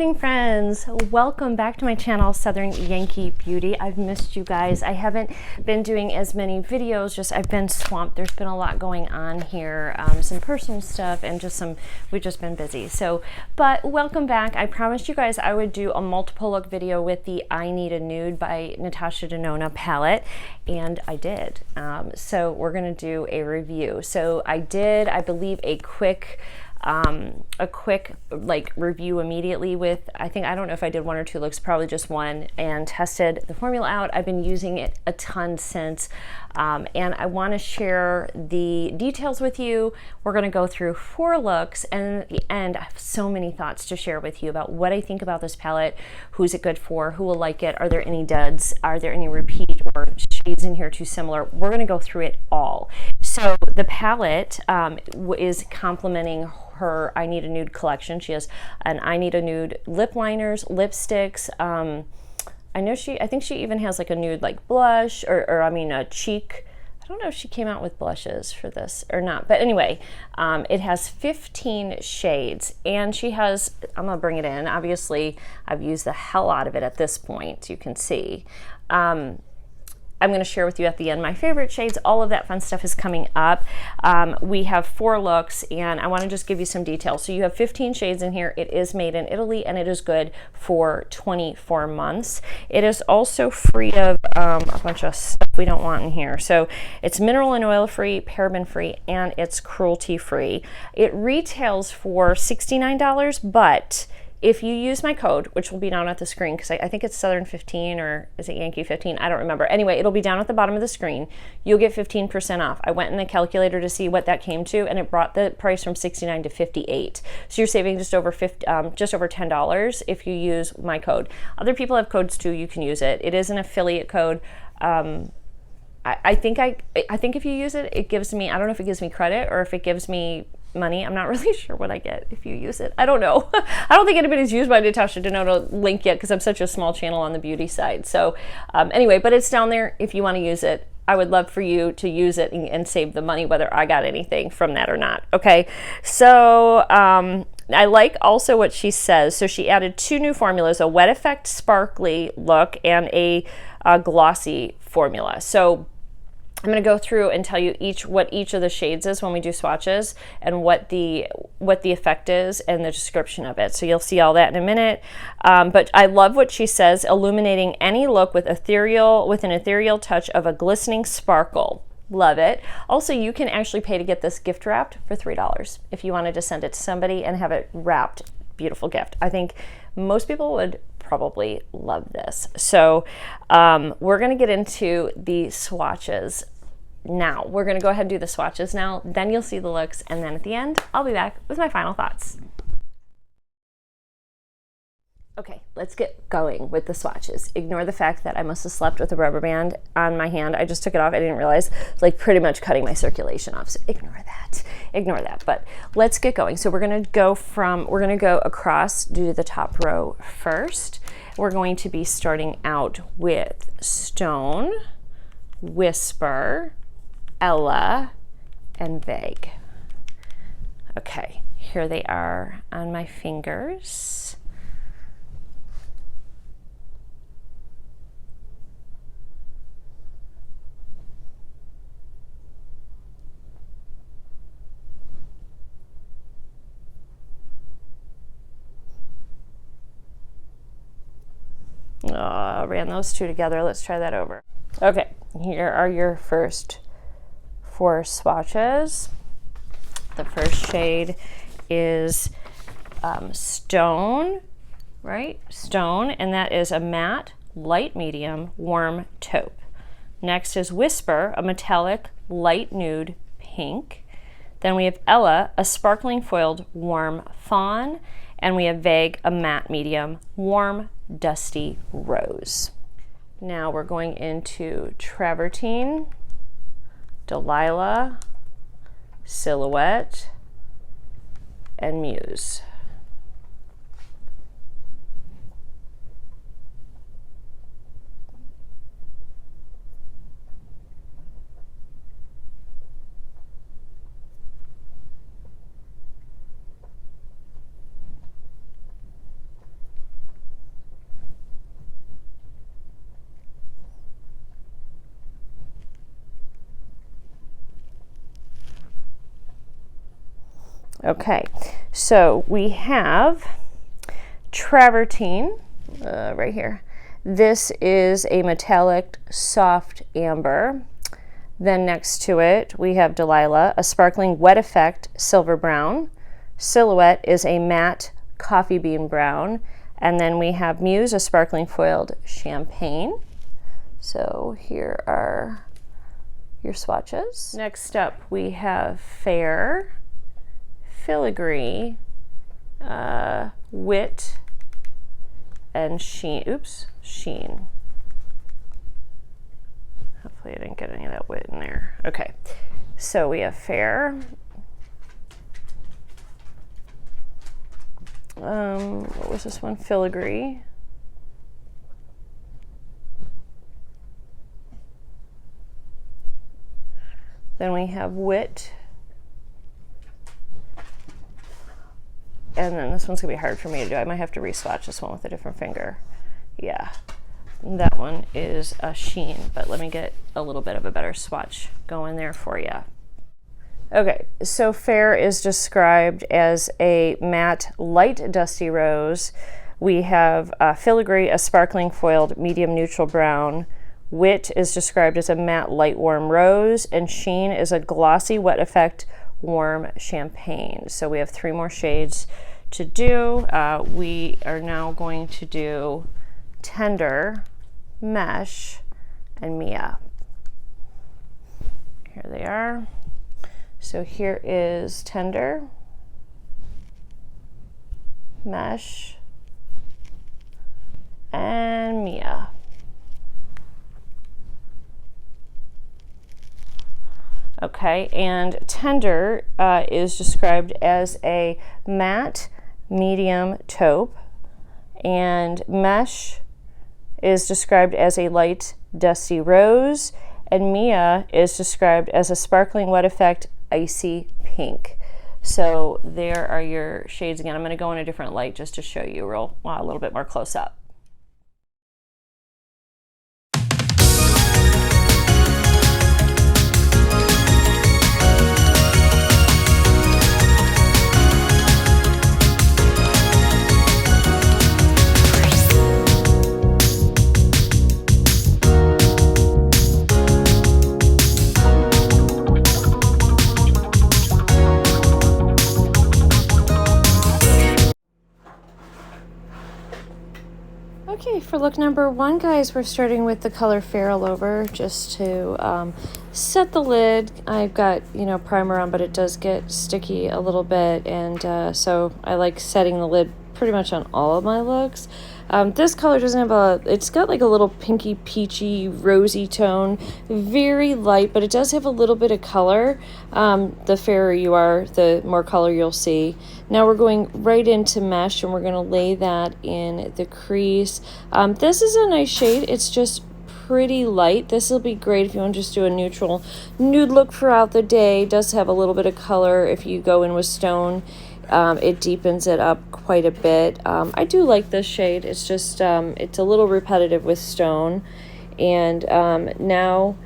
morning, friends. Welcome back to my channel, Southern Yankee Beauty. I've missed you guys. I haven't been doing as many videos, just I've been swamped. There's been a lot going on here, some personal stuff and just we've just been busy. So, but welcome back. I promised you guys I would do a multiple look video with the I Need a Nude by Natasha Denona palette, and I did. So we're gonna do a review. So I did, I believe, a quick like review immediately with, I don't know if I did one or two looks, probably just one, and tested the formula out. I've been using it a ton since, and I want to share the details with you. We're going to go through 4 looks, and at the end I have so many thoughts to share with you about what I think about this palette, who's it good for, who will like it, are there any duds, are there any repeat or shades in here too similar. We're going to go through it all. So the palette is complementing her I Need a Nude collection. She has an I Need a Nude lip liners, lipsticks. I think she even has like a nude like blush or I mean a cheek. I don't know if she came out with blushes for this or not, but anyway, it has 15 shades, and she has, I'm gonna bring it in. Obviously, I've used the hell out of it at this point, you can see. I'm going to share with you at the end my favorite shades. All of that fun stuff is coming up. We have 4 looks, and I want to just give you some details. So you have 15 shades in here. It is made in Italy, and it is good for 24 months. It is also free of a bunch of stuff we don't want in here. So it's mineral and oil free, paraben free, and it's cruelty free. It retails for $69, but if you use my code, which will be down at the screen, because I think it's Southern 15 or is it Yankee 15? I don't remember. Anyway, it'll be down at the bottom of the screen. You'll get 15% off. I went in the calculator to see what that came to, and it brought the price from $69 to $58. So you're saving just over $10 if you use my code. Other people have codes too. You can use it. It is an affiliate code. I think if you use it, it gives me, I don't know if it gives me credit or if it gives me money. I'm not really sure what I get if you use it. I don't know. I don't think anybody's used my Natasha Denona link yet because I'm such a small channel on the beauty side. So anyway, but it's down there if you want to use it. I would love for you to use it and save the money, whether I got anything from that or not. Okay, so I like also what she says. So she added 2 new formulas, a wet effect sparkly look and a glossy formula. So I'm going to go through and tell you what each of the shades is when we do swatches, and what the effect is and the description of it. So you'll see all that in a minute. But I love what she says, illuminating any look with an ethereal touch of a glistening sparkle. Love it. Also, you can actually pay to get this gift wrapped for $3 if you wanted to send it to somebody and have it wrapped. Beautiful gift. I think most people would probably love this. So we're going to get into the swatches now. We're going to go ahead and do the swatches now, then you'll see the looks, and then at the end I'll be back with my final thoughts. Okay, let's get going with the swatches. Ignore the fact that I must have slept with a rubber band on my hand. I just took it off. I didn't realize. It's like pretty much cutting my circulation off. So ignore that. But let's get going. So we're going to go across, do the top row first. We're going to be starting out with Stone, Whisper, Ella, and Vague. Okay, here they are on my fingers. Oh, I ran those 2 together. Let's try that over. Okay, here are your first 4 swatches. The first shade is Stone, right? Stone, and that is a matte, light medium, warm taupe. Next is Whisper, a metallic, light nude pink. Then we have Ella, a sparkling foiled, warm fawn. And we have Vague, a matte medium, warm, dusty rose. Now we're going into Travertine, Delilah, Silhouette, and Muse. Okay, so we have travertine right here. This is a metallic soft amber. Then next to it, we have Delilah, a sparkling wet effect silver brown. Silhouette is a matte coffee bean brown. And then we have Muse, a sparkling foiled champagne. So here are your swatches. Next up, we have Fair, Filigree, Wit, and Sheen. Hopefully I didn't get any of that wit in there. Okay, so we have Fair. What was this one? Filigree. Then we have Wit. And then this one's gonna be hard for me to do. I might have to re-swatch this one with a different finger. Yeah, that one is a Sheen, but let me get a little bit of a better swatch going there for you. Okay, so Fair is described as a matte light dusty rose. We have Filigree, a sparkling foiled medium neutral brown. Wit is described as a matte light warm rose, and Sheen is a glossy wet effect warm champagne. So we have 3 more shades to do. We are now going to do Tender, Mesh, and Mia. Here they are. So here is Tender, Mesh, and Mia. Okay, and Tender is described as a matte medium taupe, and Mesh is described as a light dusty rose, and Mia is described as a sparkling wet effect icy pink. So there are your shades again. I'm going to go in a different light just to show you a little bit more close up. Okay, for look number 1, guys, we're starting with the color Fair all over just to set the lid. I've got, primer on, but it does get sticky a little bit, and so I like setting the lid pretty much on all of my looks. This color doesn't have it's got like a little pinky, peachy, rosy tone, very light, but it does have a little bit of color. The fairer you are, the more color you'll see. Now we're going right into Mesh, and we're going to lay that in the crease. This is a nice shade. It's just pretty light. This will be great if you want to just do a neutral nude look throughout the day. It does have a little bit of color if you go in with stone. It deepens it up quite a bit. I do like this shade. It's just it's a little repetitive with stone, and now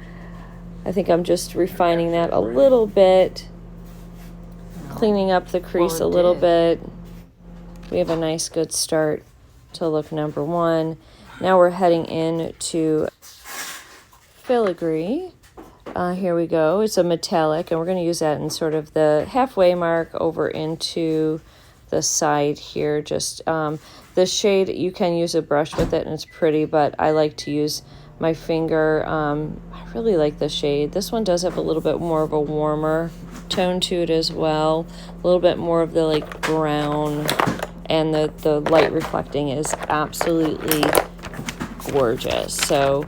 I think I'm just refining that a little bit, cleaning up the crease a little bit. We have a nice good start to look number 1. Now we're heading into Filigree. Here we go. It's a metallic, and we're going to use that in sort of the halfway mark over into the side here. Just this shade, you can use a brush with it, and it's pretty, but I like to use my finger. I really like this shade. This one does have a little bit more of a warmer tone to it as well. A little bit more of the like brown, and the light reflecting is absolutely gorgeous. So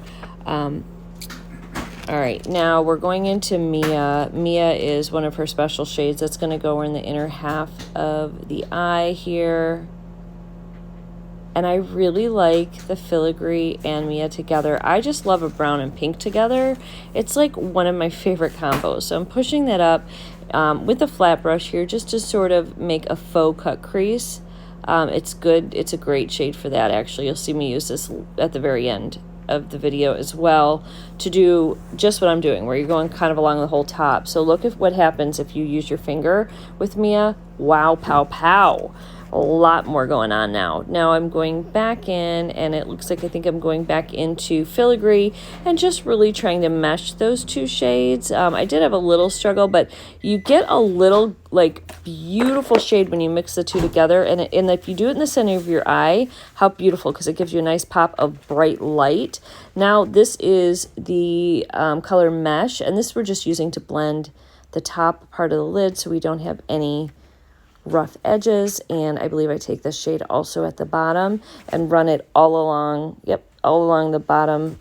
all right, now we're going into Mia. Mia is one of her special shades that's going to go in the inner half of the eye here. And I really like the Filigree and Mia together. I just love a brown and pink together. It's like one of my favorite combos. So I'm pushing that up with a flat brush here just to sort of make a faux cut crease. It's good. It's a great shade for that, actually. You'll see me use this at the very end of the video as well to do just what I'm doing, where you're going kind of along the whole top. So look at what happens if you use your finger with Mia. Wow, pow, pow. A lot more going on now. Now I'm going back in, and it looks like I think I'm going back into filigree and just really trying to mesh those two shades. I did have a little struggle, but you get a little like beautiful shade when you mix the two together. And if you do it in the center of your eye, how beautiful, because it gives you a nice pop of bright light. Now this is the color Mesh, and this we're just using to blend the top part of the lid so we don't have any rough edges. And I believe I take this shade also at the bottom and run it all along, all along the bottom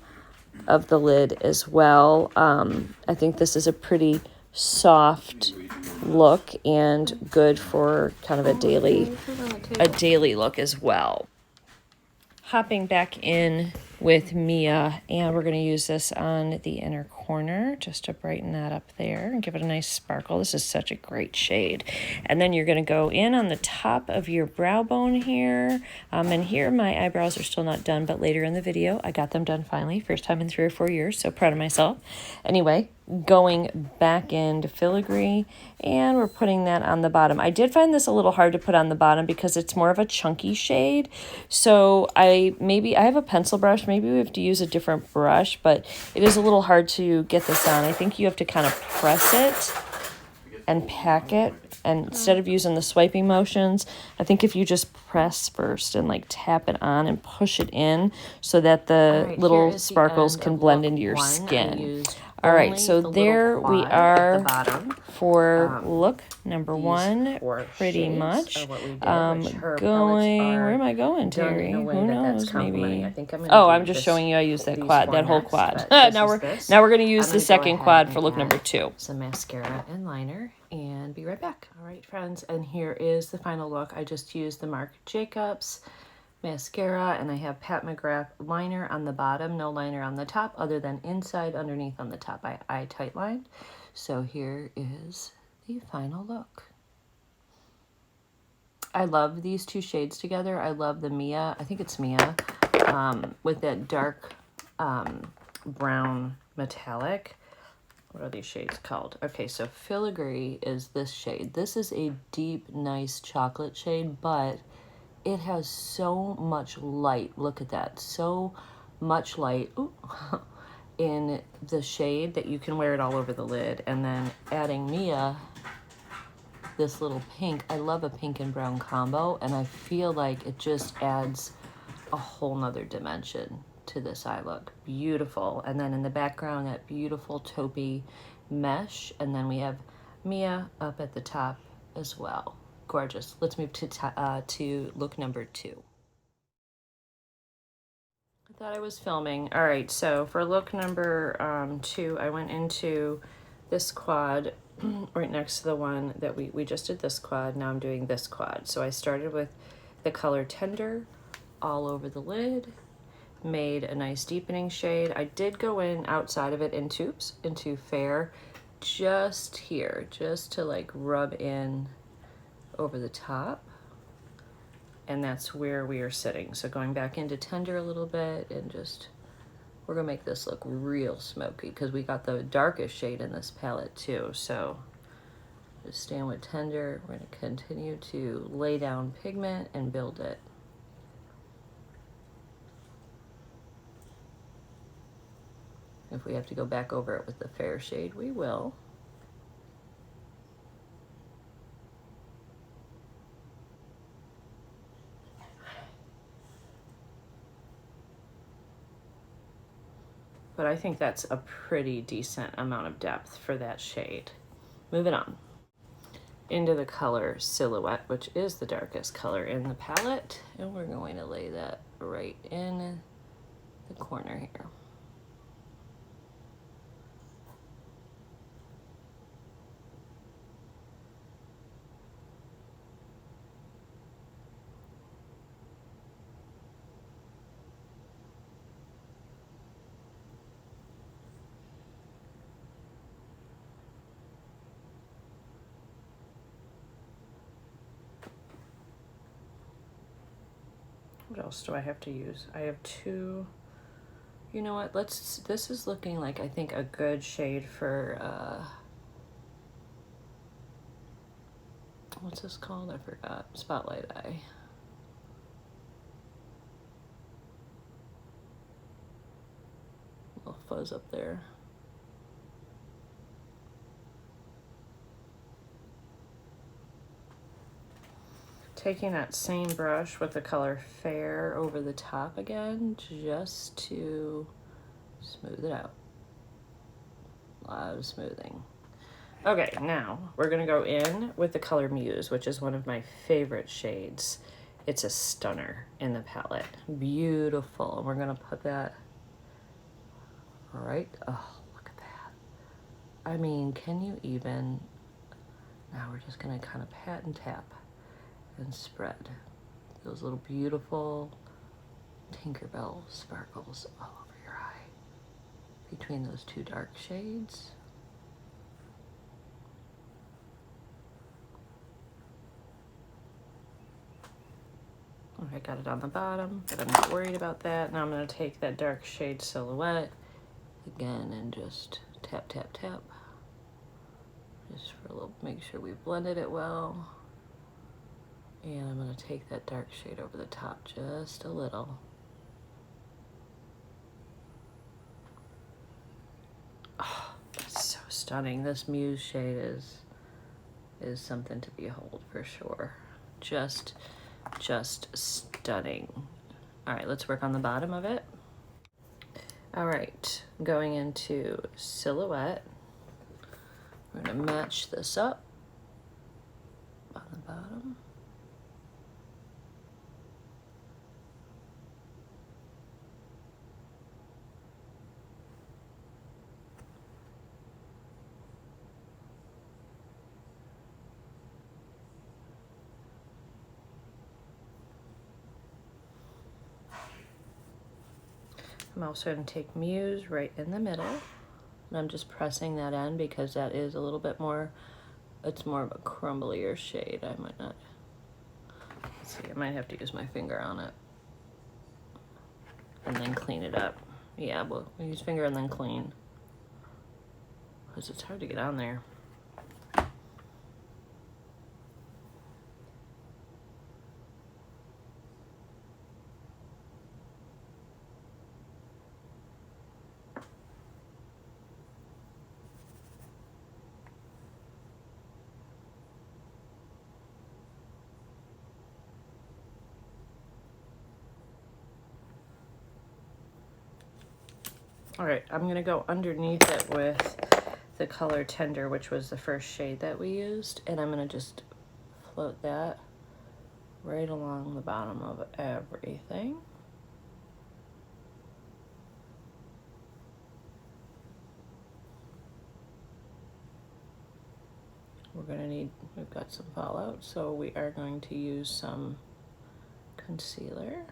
of the lid as well. I think this is a pretty soft look and good for kind of a daily look as well. Hopping back in with Mia, and we're going to use this on the inner corner just to brighten that up there and give it a nice sparkle. This is such a great shade. And then you're going to go in on the top of your brow bone here. And here my eyebrows are still not done, but later in the video I got them done finally. First time in 3 or 4 years, so proud of myself. Anyway, going back into filigree, and we're putting that on the bottom. I did find this a little hard to put on the bottom because it's more of a chunky shade. So I have a pencil brush. Maybe we have to use a different brush, but it is a little hard to get this on. I think you have to kind of press it and pack it. And instead of using the swiping motions, I think if you just press first and like tap it on and push it in so that the little sparkles can blend into your skin. All right, so there we are for look number 1, pretty much. Where am I going, Terry? Who knows? Maybe. Oh, I'm just showing you I use that quad, that whole quad. Now we're going to use the second quad for look number 2. Some mascara and liner, and be right back. All right, friends, and here is the final look. I just used the Marc Jacobs mascara, and I have Pat McGrath liner on the bottom, no liner on the top other than inside, underneath on the top I tight lined. So here is the final look. I love these two shades together. I love the Mia, I think it's Mia, with that dark brown metallic. What are these shades called? Okay, so filigree is this shade. This is a deep, nice chocolate shade, but it has so much light. Look at that. So much light in the shade that you can wear it all over the lid. And then adding Mia, this little pink. I love a pink and brown combo, and I feel like it just adds a whole nother dimension to this eye look. Beautiful. And then in the background, that beautiful taupey mesh. And then we have Mia up at the top as well. Gorgeous. Let's move to look number 2. I thought I was filming. All right, so for look number 2, I went into this quad right next to the one that we just did this quad. Now I'm doing this quad. So I started with the color Tender all over the lid, made a nice deepening shade. I did go in outside of it into Fair, just here, just to like rub in over the top, and that's where we are sitting. So going back into Tender a little bit, and just we're gonna make this look real smoky because we got the darkest shade in this palette too. So just staying with Tender, we're gonna continue to lay down pigment and build it. If we have to go back over it with the Fair shade, we will. But I think that's a pretty decent amount of depth for that shade. Moving on into the color Silhouette, which is the darkest color in the palette. And we're going to lay that right in the corner here. What else do I have to use? I have 2 You know what, this is looking like, I think, a good shade for, what's this called? I forgot. Spotlight Eye. A little fuzz up there. Taking that same brush with the color Fair over the top again, just to smooth it out. A lot of smoothing. Okay, now we're gonna go in with the color Muse, which is one of my favorite shades. It's a stunner in the palette. Beautiful. And we're gonna put that right, oh, look at that. I mean, can you even, now we're just gonna kind of pat and tap and spread those little beautiful Tinkerbell sparkles all over your eye between those two dark shades. Okay, got it on the bottom, but I'm not worried about that. Now I'm going to take that dark shade Silhouette again and just tap, tap, tap. Just for a little, make sure we blended it well. And I'm going to take that dark shade over the top just a little. Oh, that's so stunning. This Muse shade is something to behold for sure. Just stunning. All right, let's work on the bottom of it. All right, going into Silhouette. We're gonna match this up on the bottom. I'm also going to take Muse right in the middle, and I'm just pressing that in because that is a little bit more, it's more of a crumblier shade. I might not, let's see, I might have to use my finger on it and then clean it up. Yeah, we'll use finger and then clean because it's hard to get on there. All right, I'm gonna go underneath it with the color Tender, which was the first shade that we used, and I'm gonna just float that right along the bottom of everything. We're gonna need, we've got some fallout, so we are going to use some concealer.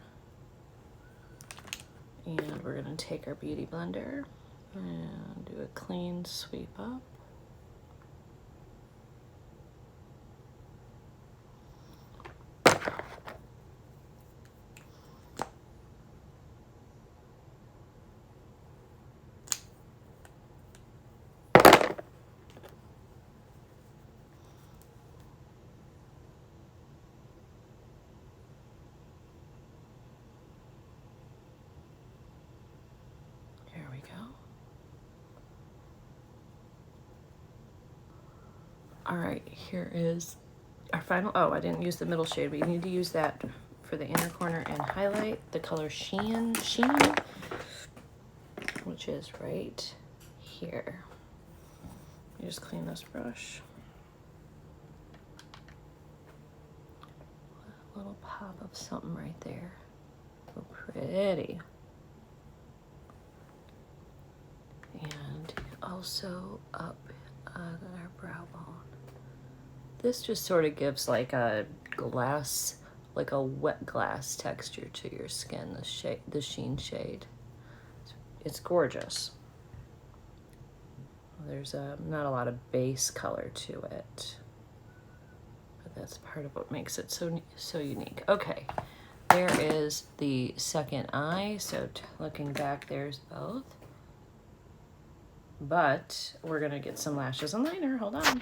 And we're gonna take our beauty blender and do a clean sweep up. All right, here is our final, oh, I didn't use the middle shade, but you need to use that for the inner corner and highlight, the color Sheen, which is right here. You just clean this brush. A little pop of something right there. So pretty. And also up on our brow bone. This just sort of gives like a glass, like a wet glass texture to your skin, the shade, the Sheen shade. It's gorgeous. There's not a lot of base color to it, but that's part of what makes it so unique. Okay, there is the second eye. So looking back, there's both. But we're gonna get some lashes and liner. Hold on.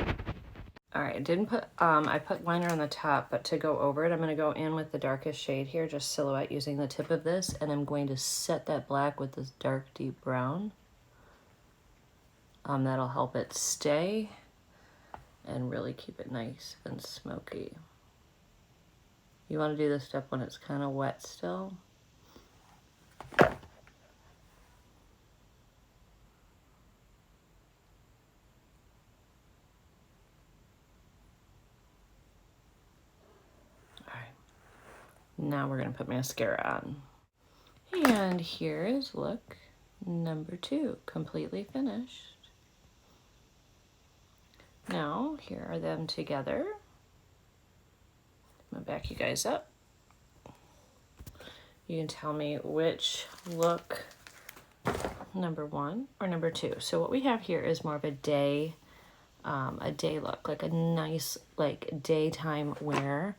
All right, I didn't put, I put liner on the top, but to go over it, I'm gonna go in with the darkest shade here, just silhouette using the tip of this, and I'm going to set that black with this dark, deep brown. That'll help it stay and really keep it nice and smoky. You wanna do this step when it's kind of wet still. Now we're going to put mascara on. And here is look number 2, completely finished. Now, here are them together. I'm going to back you guys up. You can tell me which look, number 1 or number 2. So what we have here is more of a day look, like a nice, like daytime wear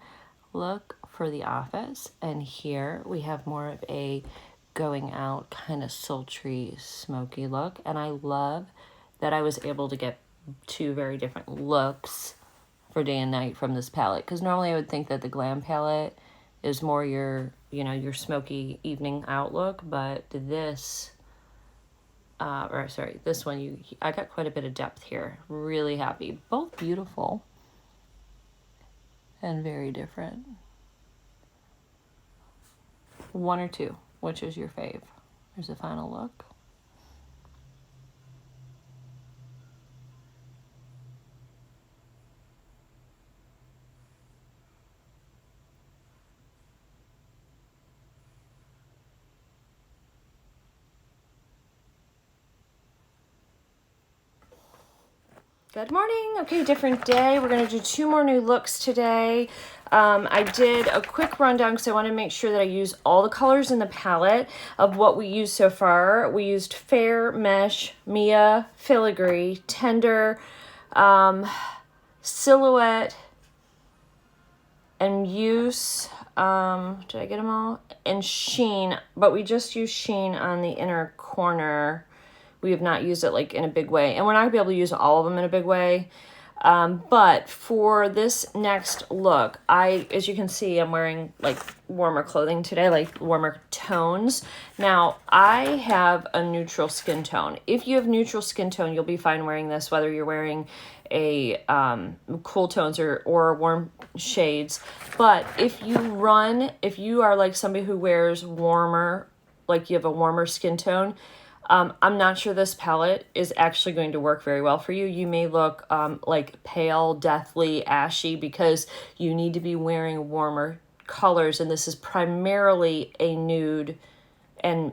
look for the office. And here we have more of a going out kind of sultry smoky look, and I love that I was able to get 2 very different looks for day and night from this palette, because normally I would think that the glam palette is more your, you know, your smoky evening out look, but this this one, I got quite a bit of depth here. Really happy. Both beautiful and very different. 1 or 2, which is your fave? Here's the final look. Good morning. Okay, different day. We're going to do 2 more new looks today. I did a quick rundown because I want to make sure that I use all the colors in the palette of what we used so far. We used Fair, Mesh, Mia, Filigree, Tender, Silhouette, and Muse. Did I get them all? And Sheen, but we just used Sheen on the inner corner. We have not used it like in a big way, and we're not gonna be able to use all of them in a big way. But for this next look, as you can see, I'm wearing like warmer clothing today, like warmer tones. Now, I have a neutral skin tone. If you have neutral skin tone, you'll be fine wearing this, whether you're wearing a cool tones or warm shades. But if you are like somebody who wears warmer, like you have a warmer skin tone, I'm not sure this palette is actually going to work very well for you. You may look like pale, deathly, ashy because you need to be wearing warmer colors, and this is primarily a nude and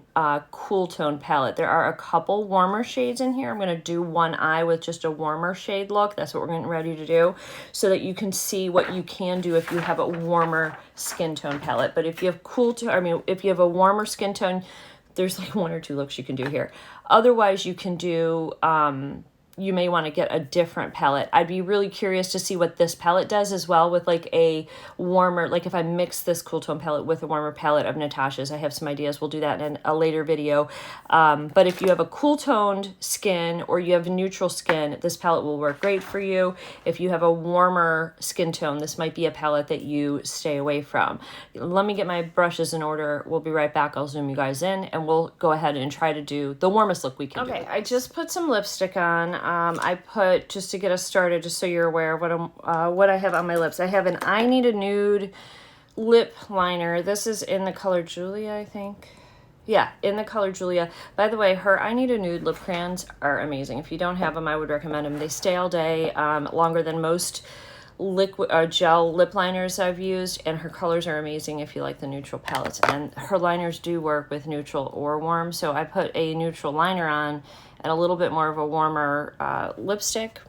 cool tone palette. There are a couple warmer shades in here. I'm going to do one eye with just a warmer shade look. That's what we're getting ready to do, so that you can see what you can do if you have a warmer skin tone palette. But if you have if you have a warmer skin tone, there's like 1 or 2 looks you can do here. Otherwise, you can do, you may want to get a different palette. I'd be really curious to see what this palette does as well with like a warmer, like if I mix this cool tone palette with a warmer palette of Natasha's. I have some ideas. We'll do that in a later video. But if you have a cool toned skin or you have neutral skin, this palette will work great for you. If you have a warmer skin tone, this might be a palette that you stay away from. Let me get my brushes in order. We'll be right back. I'll zoom you guys in and we'll go ahead and try to do the warmest look we can do. Okay, I just put some lipstick on. I put, just to get us started, just so you're aware of what I have on my lips. I have an I Need a Nude lip liner. This is in the color Julia, I think. Yeah, in the color Julia. By the way, her I Need a Nude lip crayons are amazing. If you don't have them, I would recommend them. They stay all day, longer than most liquid gel lip liners I've used, and her colors are amazing if you like the neutral palettes. And her liners do work with neutral or warm, so I put a neutral liner on and a little bit more of a warmer lipstick.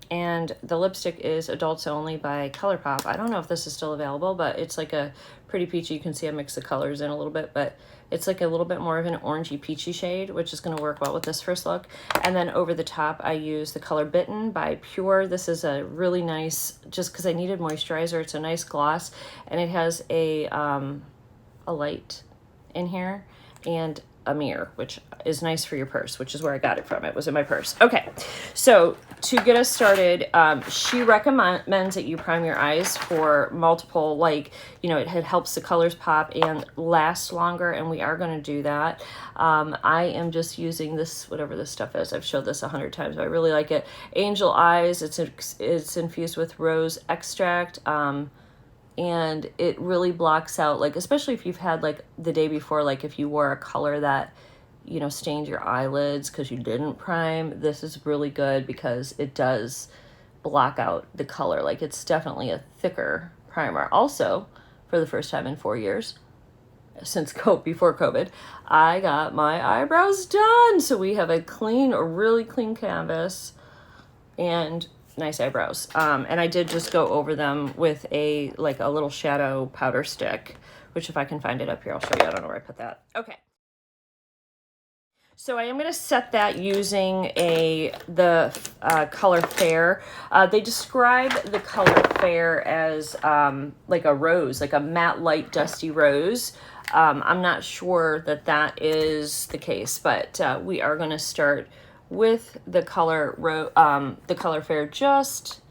And the lipstick is Adults Only by Colourpop. I don't know if this is still available, but it's like a pretty peachy. You can see I mix the colors in a little bit, but it's like a little bit more of an orangey peachy shade, which is going to work well with this first look. And then over the top, I use the color Bitten by Pure. This is a really nice, just because I needed moisturizer. It's a nice gloss, and it has a light in here and a mirror, which is nice for your purse, which is where I got it from. It was in my purse. Okay, so to get us started, she recommends that you prime your eyes for multiple, like, you know, it helps the colors pop and last longer, and we are going to do that. I am just using this, whatever this stuff is. I've showed this 100 times, but I really like it. Angel Eyes. It's infused with rose extract. And it really blocks out, like, especially if you've had, like, the day before, like, if you wore a color that, you know, stained your eyelids because you didn't prime, this is really good because it does block out the color. Like, it's definitely a thicker primer. Also, for the first time in 4 years, since before COVID, I got my eyebrows done. So we have a really clean canvas and nice eyebrows. And I did just go over them with a little shadow powder stick, which if I can find it up here, I'll show you. I don't know where I put that. Okay. So I am going to set that using the color Fair. They describe the color Fair as like a rose, like a matte light dusty rose. I'm not sure that is the case, but we are going to start with the color Fair just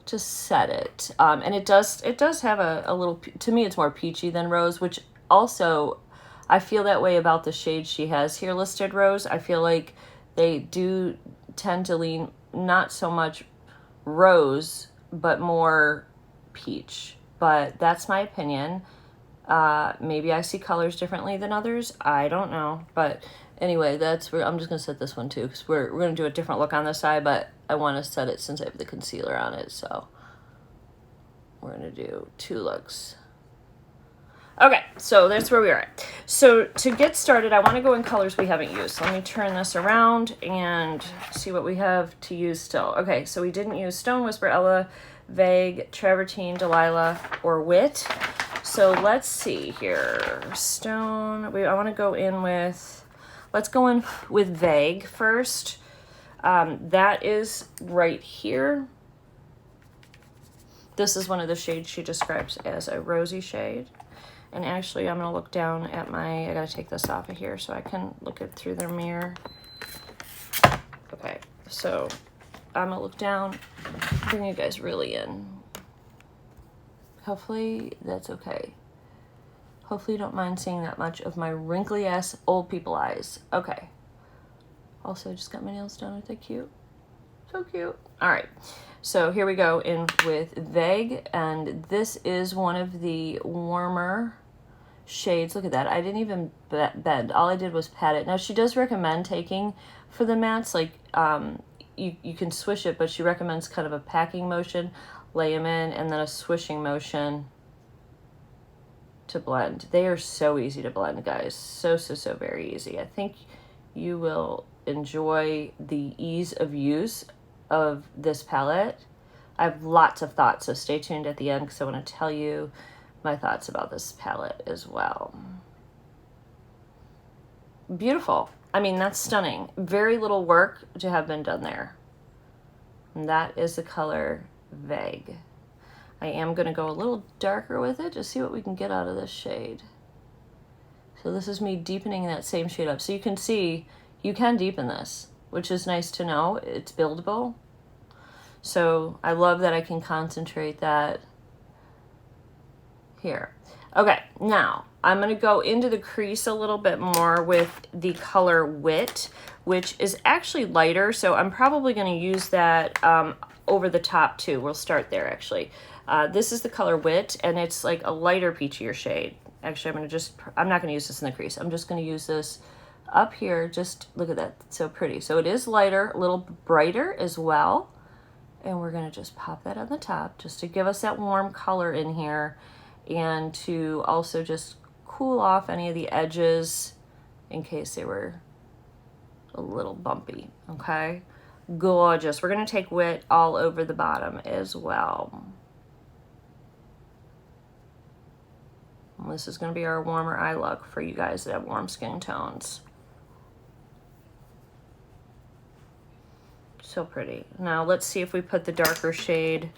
to set it. And it does have a little, to me it's more peachy than rose, which also I feel that way about the shade she has here listed, Rose. I feel like they do tend to lean not so much rose, but more peach. But that's my opinion. Maybe I see colors differently than others. I don't know. But anyway, that's where I'm just going to set this one too, because we're going to do a different look on this side, but I want to set it since I have the concealer on it. So we're going to do 2 looks. Okay, so that's where we are at. So to get started, I want to go in colors we haven't used. So let me turn this around and see what we have to use still. Okay, so we didn't use Stone, Whisper, Ella, Vague, Travertine, Delilah, or Wit. So let's see here. Stone, I want to go in with, let's go in with Vague first. That is right here. This is one of the shades she describes as a rosy shade. And actually, I'm going to look down at I got to take this off of here so I can look it through the mirror. Okay, so I'm going to look down, bring you guys really in. Hopefully that's okay. Hopefully you don't mind seeing that much of my wrinkly ass old people eyes. Okay. Also, I just got my nails done. Aren't they cute? So cute. All right. So here we go in with Vague, and this is one of the warmer shades. Look at that. I didn't even bend. All I did was pat it. Now, she does recommend taking for the mattes, like you can swish it, but she recommends kind of a packing motion, lay them in, and then a swishing motion to blend. They are so easy to blend, guys. So very easy. I think you will enjoy the ease of use of this palette. I have lots of thoughts, so stay tuned at the end because I want to tell you my thoughts about this palette as well. Beautiful. I mean, that's stunning. Very little work to have been done there. And that is the color Vague. I am going to go a little darker with it to see what we can get out of this shade. So this is me deepening that same shade up. So you can see you can deepen this, which is nice to know. It's buildable. So I love that I can concentrate that here. Okay, now I'm going to go into the crease a little bit more with the color Wit, which is actually lighter. So I'm probably going to use that over the top too. We'll start there actually. This is the color Wit, and it's like a lighter peachier shade. Actually, I'm not going to use this in the crease. I'm just going to use this up here. Just look at that. It's so pretty. So it is lighter, a little brighter as well. And we're going to just pop that on the top just to give us that warm color in here and to also just cool off any of the edges in case they were a little bumpy, okay? Gorgeous. We're going to take Wit all over the bottom as well. And this is going to be our warmer eye look for you guys that have warm skin tones. So pretty. Now let's see if we put the darker shade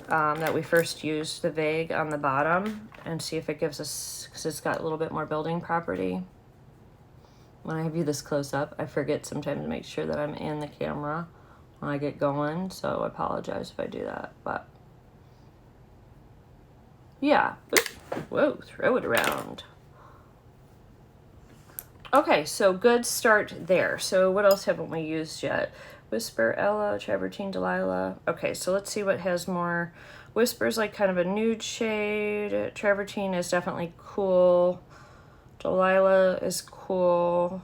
that we first used, the Vague, on the bottom, and see if it gives us, because it's got a little bit more building property. When I have you this close up, I forget sometimes to make sure that I'm in the camera when I get going, so I apologize if I do that, but yeah. Oops. Whoa, throw it around. Okay, so good start there. So what else haven't we used yet? Whisper, Ella, Travertine, Delilah. Okay, so let's see what has more. Whisper's like kind of a nude shade. Travertine is definitely cool. Delilah is cool.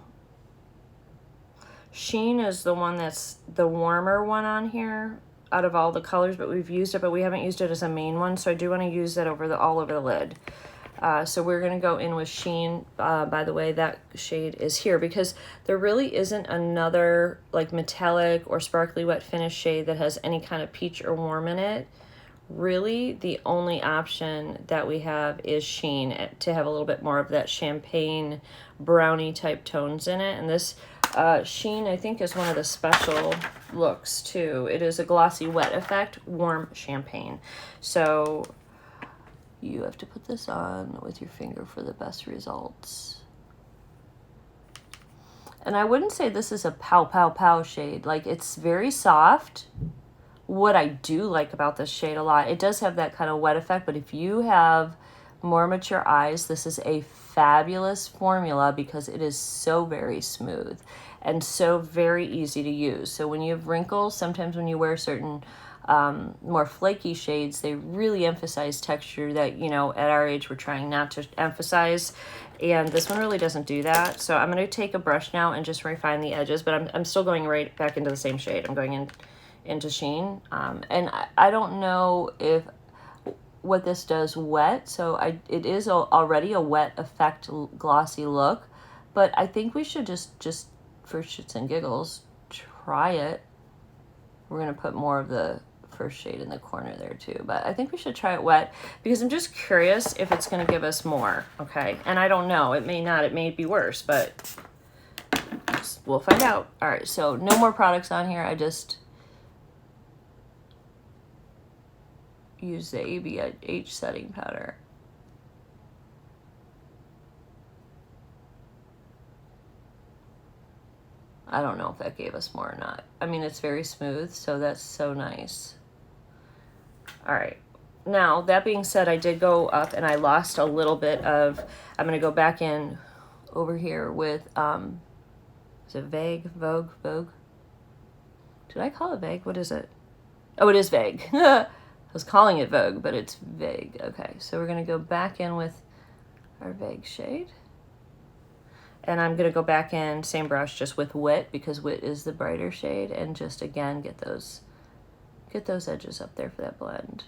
Sheen is the one that's the warmer one on here out of all the colors, but we've used it, but we haven't used it as a main one, so I do want to use that over all over the lid. So we're going to go in with Sheen. By the way, that shade is here because there really isn't another like metallic or sparkly wet finish shade that has any kind of peach or warm in it. Really, the only option that we have is Sheen to have a little bit more of that champagne brownie type tones in it. And this Sheen, I think, is one of the special looks too. It is a glossy wet effect, warm champagne. So you have to put this on with your finger for the best results. And I wouldn't say this is a pow, pow, pow shade. Like, it's very soft. What I do like about this shade a lot, it does have that kind of wet effect, but if you have more mature eyes, this is a fabulous formula because it is so very smooth and so very easy to use. So when you have wrinkles, sometimes when you wear certain more flaky shades, they really emphasize texture that, you know, at our age we're trying not to emphasize, and this one really doesn't do that. So I'm going to take a brush now and just refine the edges, but I'm still going right back into the same shade. I'm going into Sheen, and I don't know if what this does wet, so it is already a wet effect glossy look, but I think we should just for shits and giggles try it. We're going to put more of the first shade in the corner there too, but I think we should try it wet because I'm just curious if it's going to give us more. Okay, and I don't know, it may not, it may be worse, but we'll find out. All right, so no more products on here. I just use the ABH setting powder. I don't know if that gave us more or not. I mean, it's very smooth, so that's so nice. All right. Now, that being said, I did go up and I lost a little bit of, I'm going to go back in over here with, is it Vogue? Did I call it Vague? What is it? Oh, it is Vague. I was calling it Vogue, but it's Vague. Okay, so we're going to go back in with our Vague shade. And I'm going to go back in, same brush, just with Wit, because Wit is the brighter shade, and just, again, get those edges up there for that blend.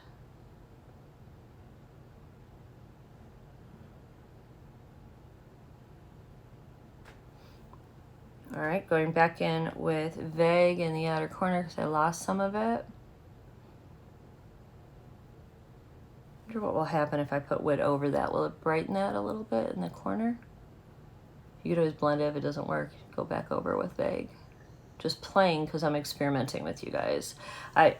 All right, going back in with Vague in the outer corner because I lost some of it. I wonder what will happen if I put Wit over that. Will it brighten that a little bit in the corner? You could always blend it. If it doesn't work, go back over with Vague. Just playing because I'm experimenting with you guys. I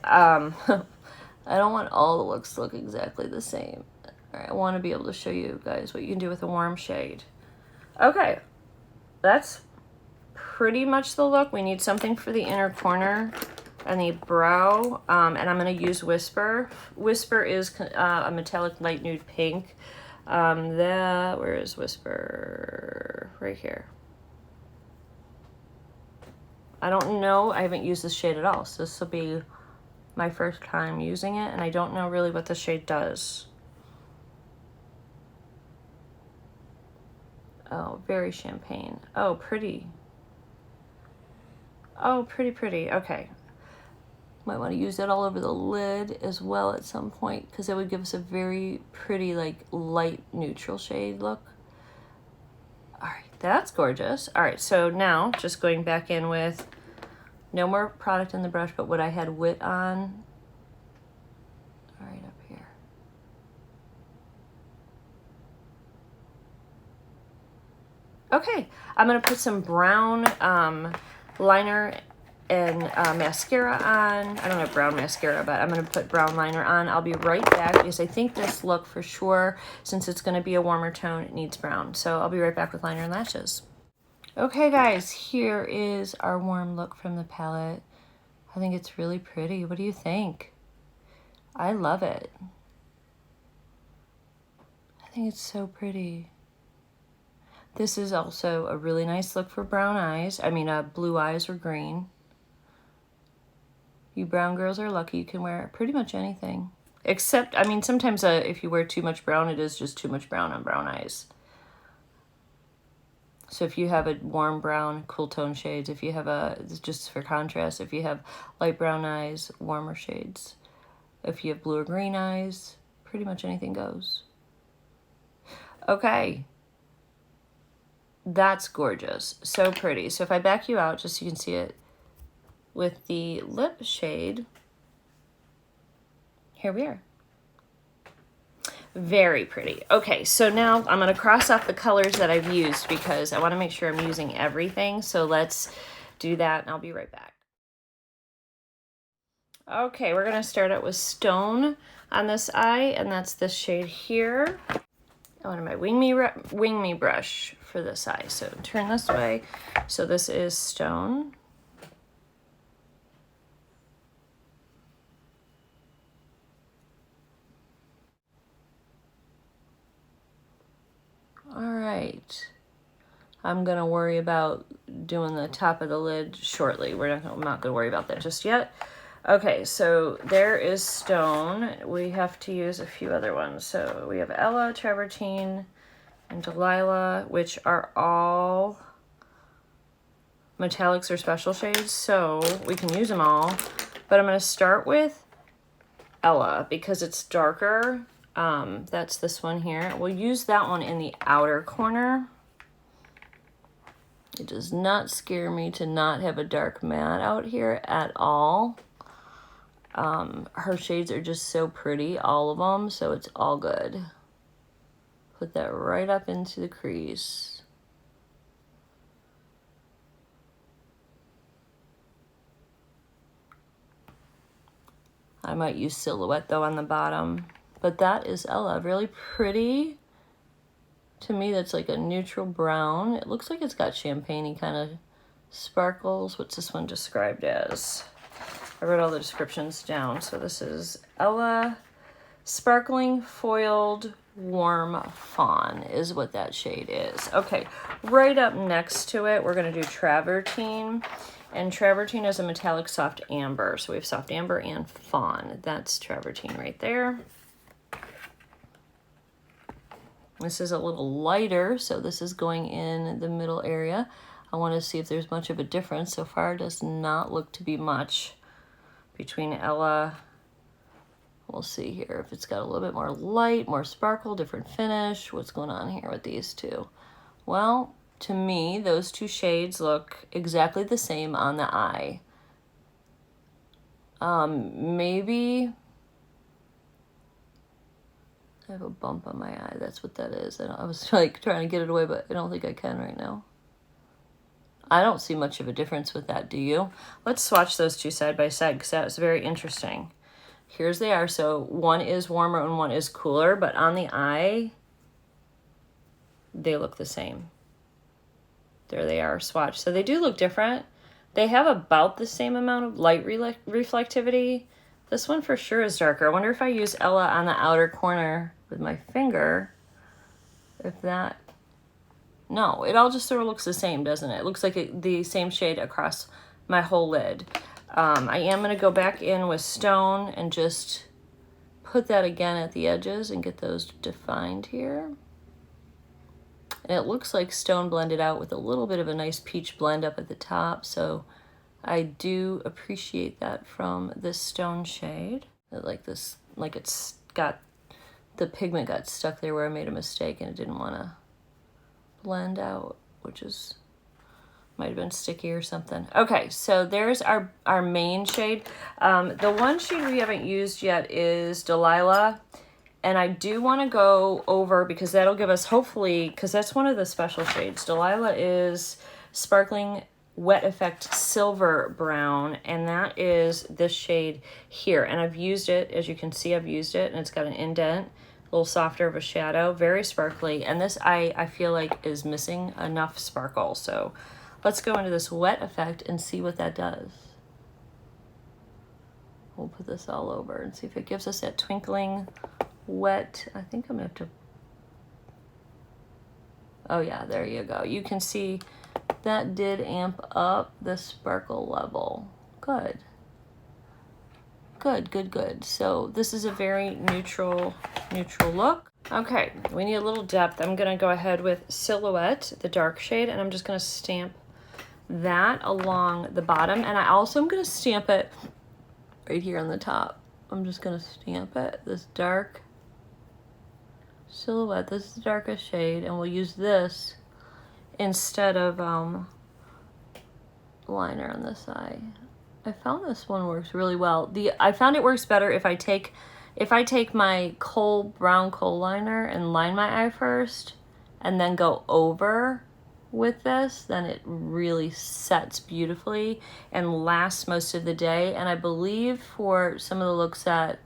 don't want all the looks to look exactly the same. All right, I want to be able to show you guys what you can do with a warm shade. Okay, that's pretty much the look. We need something for the inner corner and the brow, and I'm going to use Whisper. Whisper is a metallic light nude pink. Where is Whisper? Right here. I don't know. I haven't used this shade at all, so this will be my first time using it, and I don't know really what the shade does. Oh, very champagne. Oh, pretty. Oh, pretty. Okay. Might want to use that all over the lid as well at some point because it would give us a very pretty, like, light neutral shade look. All right, that's gorgeous. All right, so now just going back in with No more product in the brush, but what I had wit on, right up here. Okay, I'm gonna put some brown liner and mascara on. I don't have brown mascara, but I'm gonna put brown liner on. I'll be right back because I think this look for sure, since it's gonna be a warmer tone, it needs brown. So I'll be right back with liner and lashes. Okay guys, here is our warm look from the palette. I think it's really pretty. What do you think? I love it. I think it's so pretty. This is also a really nice look for brown eyes. I mean, blue eyes or green. You brown girls are lucky. You can wear pretty much anything. Except, I mean, sometimes if you wear too much brown, it is just too much brown on brown eyes. So if you have a warm brown, cool tone shades. If you have just for contrast, if you have light brown eyes, warmer shades. If you have blue or green eyes, pretty much anything goes. Okay. That's gorgeous. So pretty. So if I back you out, just so you can see it, with the lip shade, here we are. Very pretty. Okay, so now I'm going to cross off the colors that I've used because I want to make sure I'm using everything. So let's do that and I'll be right back. Okay, we're going to start out with Stone on this eye, and that's this shade here. I want my Wing Me brush for this eye. So turn this way. So this is Stone. All right. I'm gonna worry about doing the top of the lid shortly. I'm not gonna worry about that just yet. Okay, so there is Stone. We have to use a few other ones. So we have Ella, Travertine, and Delilah, which are all metallics or special shades, so we can use them all. But I'm gonna start with Ella because it's darker. That's this one here. We'll use that one in the outer corner. It does not scare me to not have a dark matte out here at all. Her shades are just so pretty, all of them, so it's all good. Put that right up into the crease. I might use Silhouette though on the bottom. But that is Ella, really pretty. To me, that's like a neutral brown. It looks like it's got champagne-y kind of sparkles. What's this one described as? I wrote all the descriptions down. So this is Ella Sparkling Foiled Warm Fawn is what that shade is. Okay, right up next to it, we're gonna do Travertine. And Travertine is a metallic soft amber. So we have soft amber and fawn. That's Travertine right there. This is a little lighter, so this is going in the middle area. I want to see if there's much of a difference. So far, it does not look to be much between Ella. We'll see here if it's got a little bit more light, more sparkle, different finish. What's going on here with these two? Well, to me, those two shades look exactly the same on the eye. Maybe I have a bump on my eye. That's what that is. I was like trying to get it away, but I don't think I can right now. I don't see much of a difference with that, do you? Let's swatch those two side by side because that was very interesting. Here's they are. So one is warmer and one is cooler, but on the eye, they look the same. There they are swatched. So they do look different. They have about the same amount of light reflectivity. This one for sure is darker. I wonder if I use Ella on the outer corner with my finger, if that, no, it all just sort of looks the same, doesn't it? It looks like the same shade across my whole lid. I am going to go back in with Stone and just put that again at the edges and get those defined here. And it looks like Stone blended out with a little bit of a nice peach blend up at the top, so I do appreciate that from this Stone shade. I like this, like it's got, the pigment got stuck there where I made a mistake and it didn't want to blend out, which is Might have been sticky or something. Okay, so there's our main shade. The one shade we haven't used yet is Delilah. And I do want to go over, because that'll give us, hopefully, because that's one of the special shades. Delilah is Sparkling Wet Effect Silver Brown, and that is this shade here. And I've used it, as you can see, I've used it, and it's got an indent, a little softer of a shadow, very sparkly. And this, I feel like, is missing enough sparkle. So let's go into this wet effect and see what that does. We'll put this all over and see if it gives us that twinkling wet. I think I'm gonna have to, oh yeah, there you go. You can see that did amp up the sparkle level. Good. Good, good, good. So this is a very neutral look. Okay, we need a little depth. I'm gonna go ahead with Silhouette, the dark shade, and I'm just gonna stamp that along the bottom. And I also am gonna stamp it right here on the top. I'm just gonna stamp it, this dark Silhouette. This is the darkest shade, and we'll use this instead of liner on this side. I found this one works really well. I found it works better if I take my brown kohl liner and line my eye first and then go over with this, then it really sets beautifully and lasts most of the day. And I believe for some of the looks that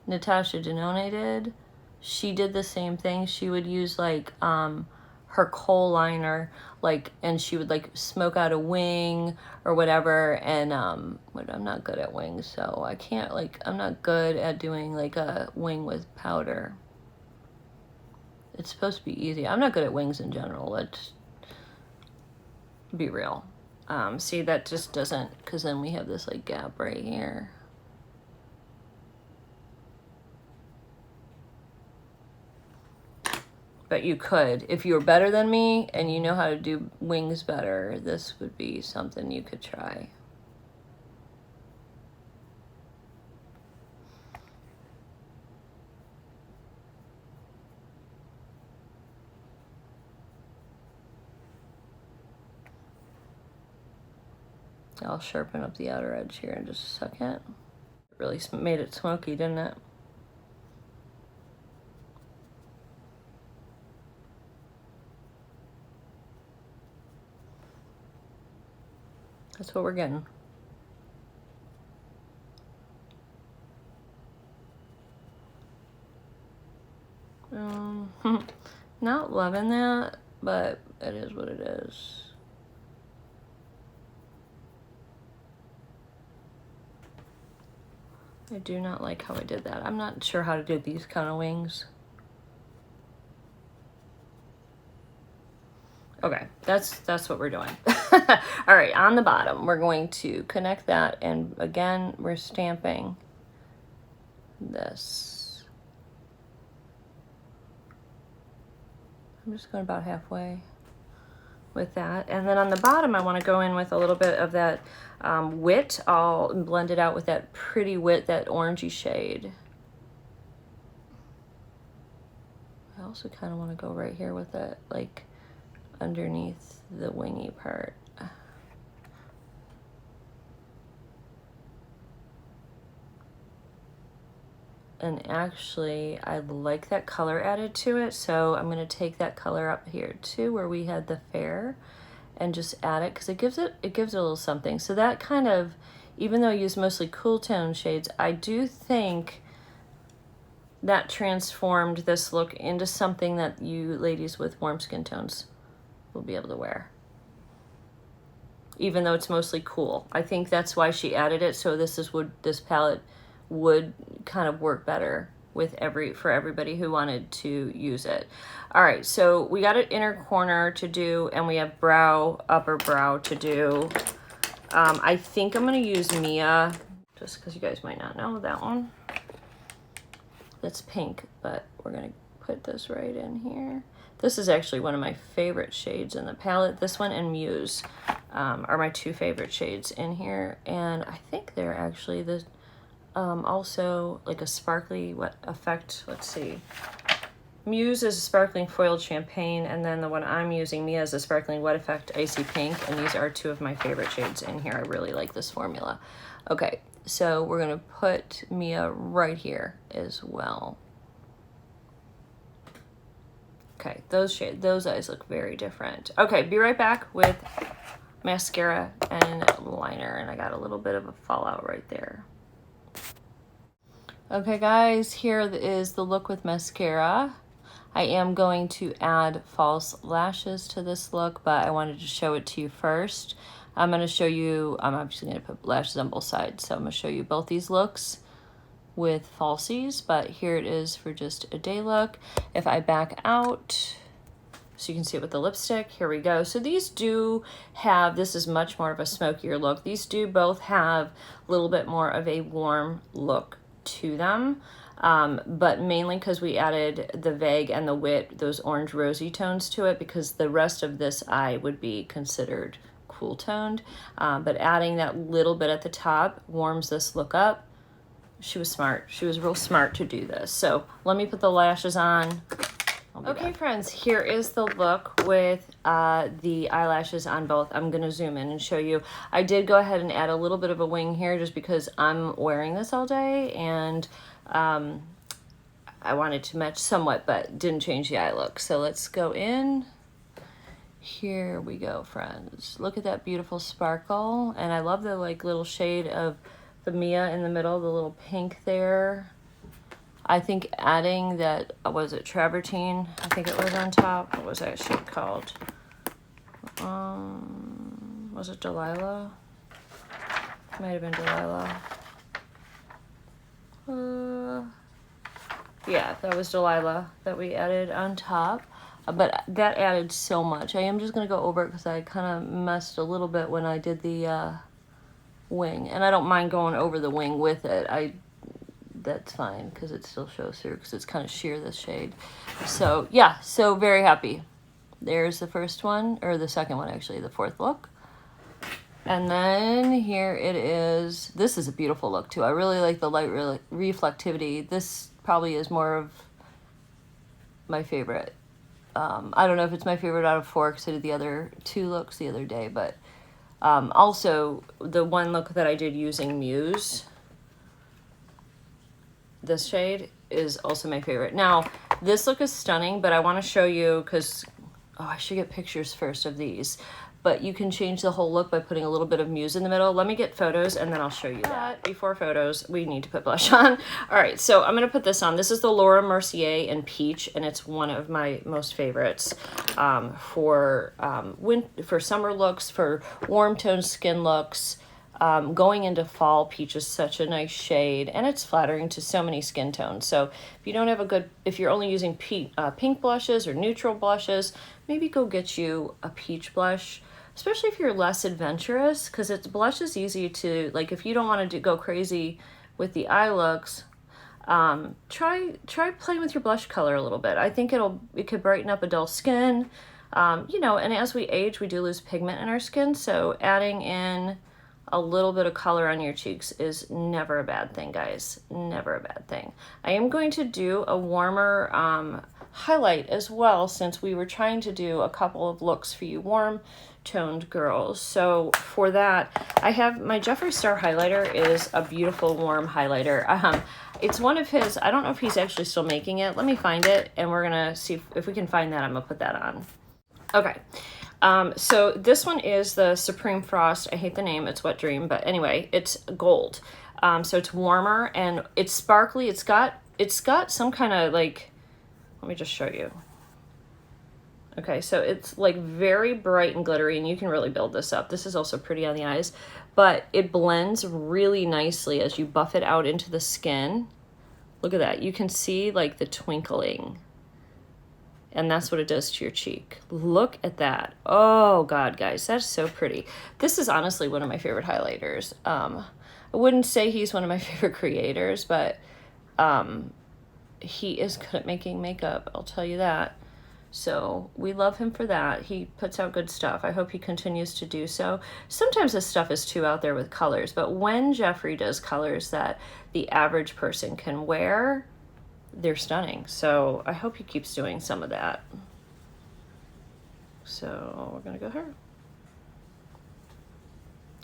Natasha Denona did, she did the same thing. She would use like her kohl liner, like, and she would like smoke out a wing or whatever. And I'm not good at wings, so I can't, like, I'm not good at doing like a wing with powder. It's supposed to be easy. I'm not good at wings in general. Let's be real. See, that just doesn't, because then we have this like gap right here. But you could, if you were better than me and you know how to do wings better, this would be something you could try. I'll sharpen up the outer edge here in just a second. It really made it smoky, didn't it? That's what we're getting. Not loving that, but it is what it is. I do not like how I did that. I'm not sure how to do these kind of wings. Okay, that's what we're doing. All right, on the bottom, we're going to connect that, and again, we're stamping this. I'm just going about halfway with that. And then on the bottom, I want to go in with a little bit of that wit. I'll blend it out with that pretty wit, that orangey shade. I also kind of want to go right here with it, like underneath the wingy part. And actually, I like that color added to it, so I'm going to take that color up here too, where we had the fair, and just add it, because it gives it a little something. So that kind of, even though I use mostly cool tone shades, I do think that transformed this look into something that you ladies with warm skin tones will be able to wear. Even though it's mostly cool. I think that's why she added it, so this palette would kind of work better with for everybody who wanted to use it. All right, so we got an inner corner to do, and we have upper brow to do. I think I'm gonna use Mia, just because you guys might not know that one. That's pink, but we're gonna put this right in here. This is actually one of my favorite shades in the palette. This one and Muse are my two favorite shades in here, and I think they're actually also like a sparkly wet effect. Let's see. Muse is a sparkling foiled champagne, and then the one I'm using, Mia, is a sparkling wet effect icy pink, and these are two of my favorite shades in here. I really like this formula. Okay, so we're gonna put Mia right here as well. Okay, those eyes look very different. Okay, be right back with mascara and liner, and I got a little bit of a fallout right there. Okay guys, here is the look with mascara. I am going to add false lashes to this look, but I wanted to show it to you first. I'm going to show you, I'm obviously going to put lashes on both sides, so I'm going to show you both these looks with falsies, but here it is for just a day look. If I back out, so you can see it with the lipstick, here we go. So these do have, this is much more of a smokier look. These do both have a little bit more of a warm look to them, but mainly because we added the vague and the wit, those orange rosy tones to it, because the rest of this eye would be considered cool toned, but adding that little bit at the top warms this look up. She was smart. She was real smart to do this. So let me put the lashes on. Okay, friends, here is the look with the eyelashes on both. I'm going to zoom in and show you. I did go ahead and add a little bit of a wing here just because I'm wearing this all day, and I wanted to match somewhat, but didn't change the eye look. So let's go in. Here we go, friends. Look at that beautiful sparkle, and I love the like little shade of the Mia in the middle, the little pink there. I think adding that, was it travertine? I think it was on top. What was that shade called? Was it Delilah? Might have been Delilah. Yeah, that was Delilah that we added on top. But that added so much. I am just going to go over it because I kind of messed a little bit when I did the wing. And I don't mind going over the wing with it. That's fine because it still shows through because it's kind of sheer, this shade. So yeah, so very happy. There's the first one, or the second one actually, the fourth look. And then here it is. This is a beautiful look too. I really like the light reflectivity. This probably is more of my favorite. I don't know if it's my favorite out of 4 because I did the other 2 looks the other day, but also the one look that I did using Muse, this shade, is also my favorite. Now, this look is stunning, but I want to show you because, oh, I should get pictures first of these. But you can change the whole look by putting a little bit of Muse in the middle. Let me get photos and then I'll show you that. Before photos, we need to put blush on. All right, so I'm gonna put this on. This is the Laura Mercier in Peach, and it's one of my most favorites for summer looks, for warm toned skin looks. Going into fall, peach is such a nice shade, and it's flattering to so many skin tones. So if you don't have if you're only using pink blushes or neutral blushes, maybe go get you a peach blush, especially if you're less adventurous, because blush is easy to, like, if you don't want to go crazy with the eye looks, try playing with your blush color a little bit. I think it could brighten up a dull skin, you know, and as we age, we do lose pigment in our skin, so adding in a little bit of color on your cheeks is never a bad thing, guys. Never a bad thing. I am going to do a warmer highlight as well, since we were trying to do a couple of looks for you warm toned girls. So for that, I have my Jeffree Star highlighter is a beautiful warm highlighter. It's one of his, I don't know if he's actually still making it. Let me find it, and we're gonna see if we can find that. I'm gonna put that on. Okay. So this one is the Supreme Frost. I hate the name, it's Wet Dream, but anyway, it's gold. So it's warmer and it's sparkly. It's got some kind of, like, let me just show you. Okay, so it's like very bright and glittery, and you can really build this up. This is also pretty on the eyes, but it blends really nicely as you buff it out into the skin. Look at that. You can see like the twinkling. And that's what it does to your cheek. Look at that. Oh God, guys, that's so pretty. This is honestly one of my favorite highlighters. I wouldn't say he's one of my favorite creators, but he is good at making makeup, I'll tell you that. So we love him for that. He puts out good stuff. I hope he continues to do so. Sometimes this stuff is too out there with colors, but when Jeffree does colors that the average person can wear, they're stunning. So I hope he keeps doing some of that. So we're gonna go here.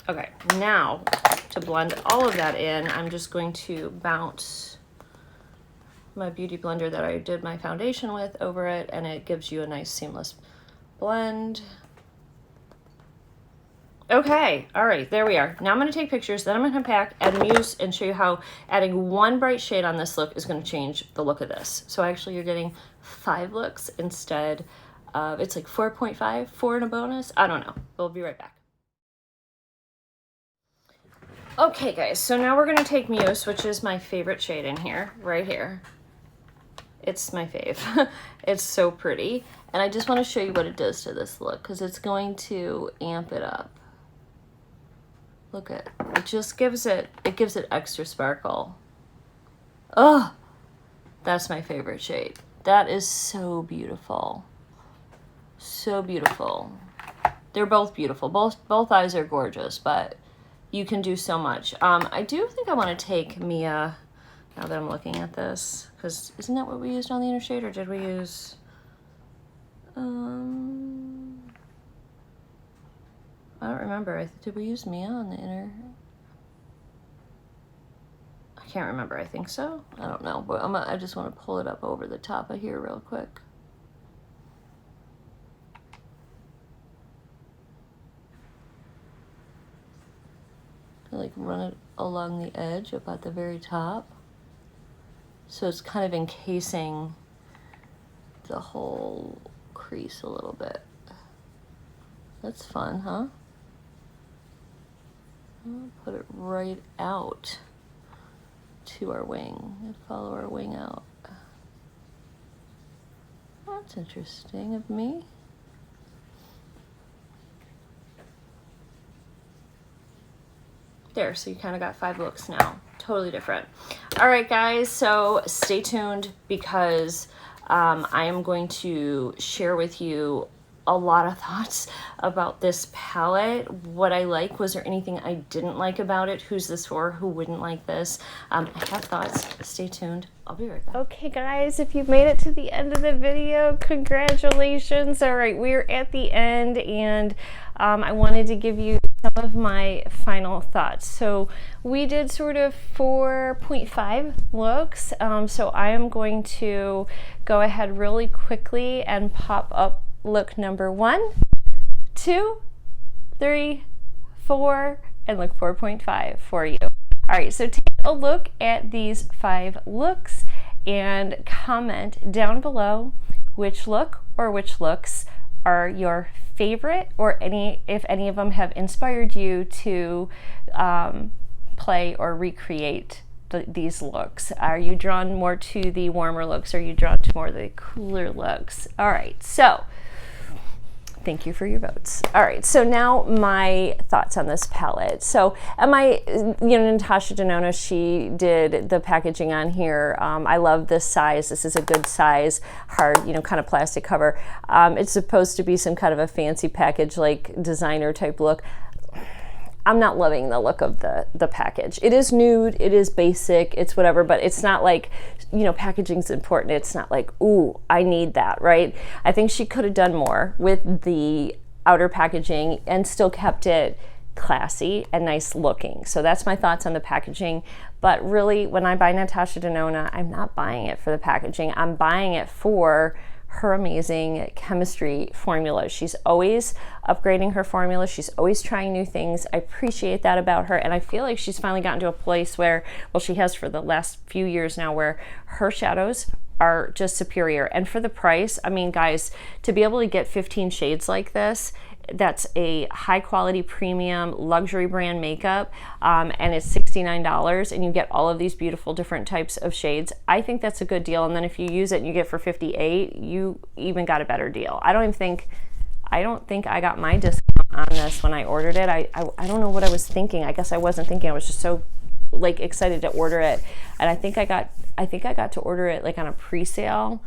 Okay, now to blend all of that in, I'm just going to bounce my beauty blender that I did my foundation with over it, and it gives you a nice seamless blend. Okay, all right, there we are. Now I'm gonna take pictures, then I'm gonna pack and muse and show you how adding one bright shade on this look is gonna change the look of this. So actually you're getting 5 looks instead of, it's like 4.5, 4 and a bonus. I don't know, we'll be right back. Okay guys, so now we're gonna take Muse, which is my favorite shade in here, right here. It's my fave. It's so pretty. And I just wanna show you what it does to this look, because it's going to amp it up. Look at it, just gives it extra sparkle. Oh, that's my favorite shade. That is so beautiful. So beautiful. They're both beautiful. Both eyes are gorgeous, but you can do so much. I do think I want to take Mia, now that I'm looking at this, because isn't that what we used on the inner shade, or did we use, I don't remember. Did we use Mia on the inner? I can't remember. I think so. I don't know, but I just want to pull it up over the top of here real quick. Like run it along the edge up at the very top, so it's kind of encasing the whole crease a little bit. That's fun, huh? I'll put it right out to our wing and follow our wing out. That's interesting of me. There, so you kind of got 5 looks now. Totally different. All right, guys, so stay tuned, because I am going to share with you a lot of thoughts about this palette. What I like, was there anything I didn't like about it? Who's this for? Who wouldn't like this? I have thoughts. Stay tuned. I'll be right back. Okay, guys, if you've made it to the end of the video, congratulations. All right, we're at the end, and I wanted to give you some of my final thoughts. So we did sort of 4.5 looks. So I am going to go ahead really quickly and pop up look number 1, 2, 3, 4, and look 4.5 for you. All right, so take a look at these 5 looks and comment down below which look or which looks are your favorite, or if any of them have inspired you to play or recreate these looks. Are you drawn more to the warmer looks? Are you drawn to more of the cooler looks? All right, so thank you for your votes. All right, so now my thoughts on this palette. So Natasha Denona, she did the packaging on here. I love this size. This is a good size, hard, kind of plastic cover. It's supposed to be some kind of a fancy package, like designer type look. I'm not loving the look of the package. It is nude, it is basic, it's whatever, but it's not like, packaging's important. It's not like, ooh, I need that, right? I think she could have done more with the outer packaging and still kept it classy and nice looking. So that's my thoughts on the packaging. But really, when I buy Natasha Denona, I'm not buying it for the packaging. I'm buying it for her amazing chemistry formula. She's always upgrading her formula. She's always trying new things. I appreciate that about her. And I feel like she's finally gotten to a place where, well, she has for the last few years now, where her shadows are just superior. And for the price, I mean, guys, to be able to get 15 shades like this, that's a high quality premium luxury brand makeup, and it's $69, and you get all of these beautiful different types of shades. I think that's a good deal. And then if you use it and you get for $58, you even got a better deal. I don't think I got my discount on this when I ordered it. I don't know what I was thinking. I guess I wasn't thinking. I was just so excited to order it, and I think I got to order it like on a pre-sale.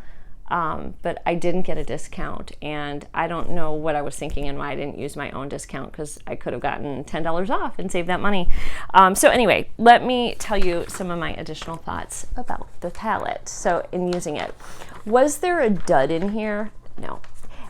but I didn't get a discount, and I don't know what I was thinking and why I didn't use my own discount, because I could have gotten $10 off and saved that money. So anyway, let me tell you some of my additional thoughts about the palette. So in using it, was there a dud in here? No.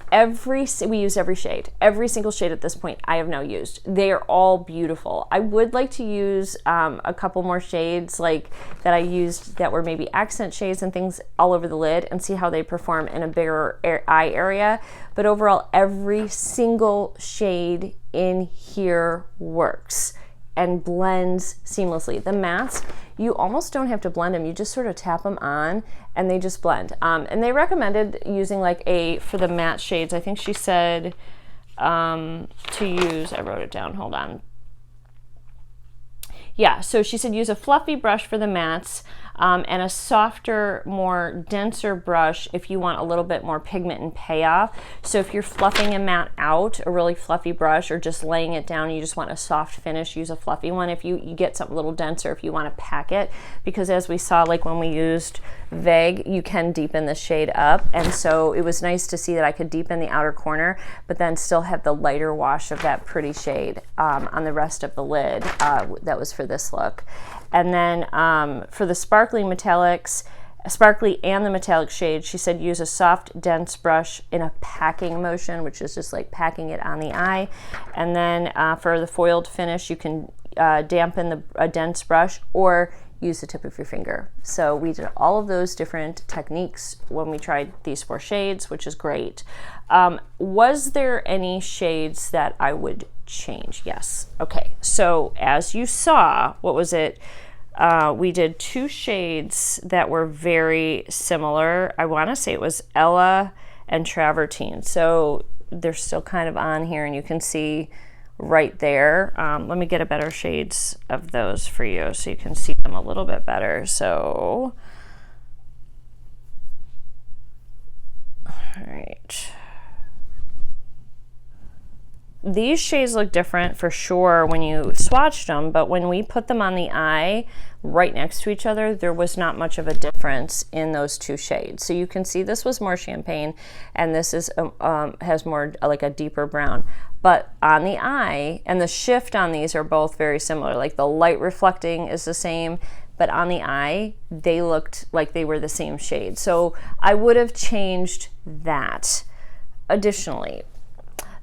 We use every shade. Every single shade at this point I have now used. They are all beautiful. I would like to use a couple more shades like that I used that were maybe accent shades and things all over the lid, and see how they perform in a bigger eye area. But overall, every single shade in here works and blends seamlessly. The mattes, you almost don't have to blend them. You just sort of tap them on and they just blend. And they recommended using like for the matte shades, I think she said to use, I wrote it down, hold on. Yeah, so she said use a fluffy brush for the mattes, and a softer, more denser brush if you want a little bit more pigment and payoff. So if you're fluffing a matte out, a really fluffy brush, or just laying it down, you just want a soft finish, use a fluffy one. If you get something a little denser, if you want to pack it, because as we saw, like when we used Vague, you can deepen the shade up, and so it was nice to see that I could deepen the outer corner, but then still have the lighter wash of that pretty shade on the rest of the lid. That was for this look. And then for the sparkly metallics, sparkly and the metallic shade, she said use a soft, dense brush in a packing motion, which is just like packing it on the eye. And then for the foiled finish, you can dampen a dense brush or use the tip of your finger. So we did all of those different techniques when we tried these 4 shades, which is great. Was there any shades that I would change? Yes. Okay, so as you saw, what was it? We did 2 shades that were very similar. I want to say it was Ella and Travertine. So they're still kind of on here, and you can see right there. Let me get a better shades of those for you so you can see them a little bit better. So, all right. These shades look different for sure when you swatched them, but when we put them on the eye right next to each other, there was not much of a difference in those 2 shades. So you can see this was more champagne, and this is has more like a deeper brown. But on the eye, and the shift on these are both very similar. Like the light reflecting is the same, but on the eye, they looked like they were the same shade. So I would have changed that. Additionally,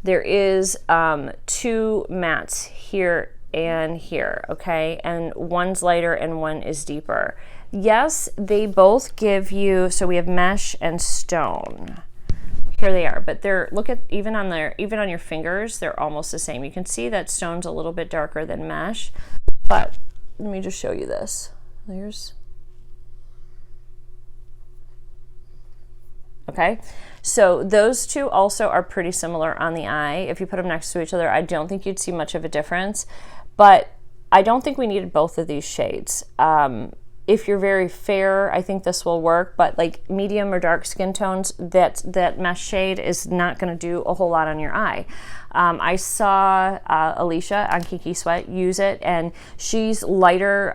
there is 2 mattes here and here, okay? And one's lighter and one is deeper. Yes, they both give you, so we have mesh and stone. Here they are, but they're, look at, even on your fingers, they're almost the same. You can see that stone's a little bit darker than mesh, but let me just show you this. Okay, so those 2 also are pretty similar on the eye. If you put them next to each other, I don't think you'd see much of a difference, but I don't think we needed both of these shades. If you're very fair, I think this will work, but like medium or dark skin tones, that mesh shade is not going to do a whole lot on your eye. I saw Alicia on Kiki Sweat use it, and she's lighter,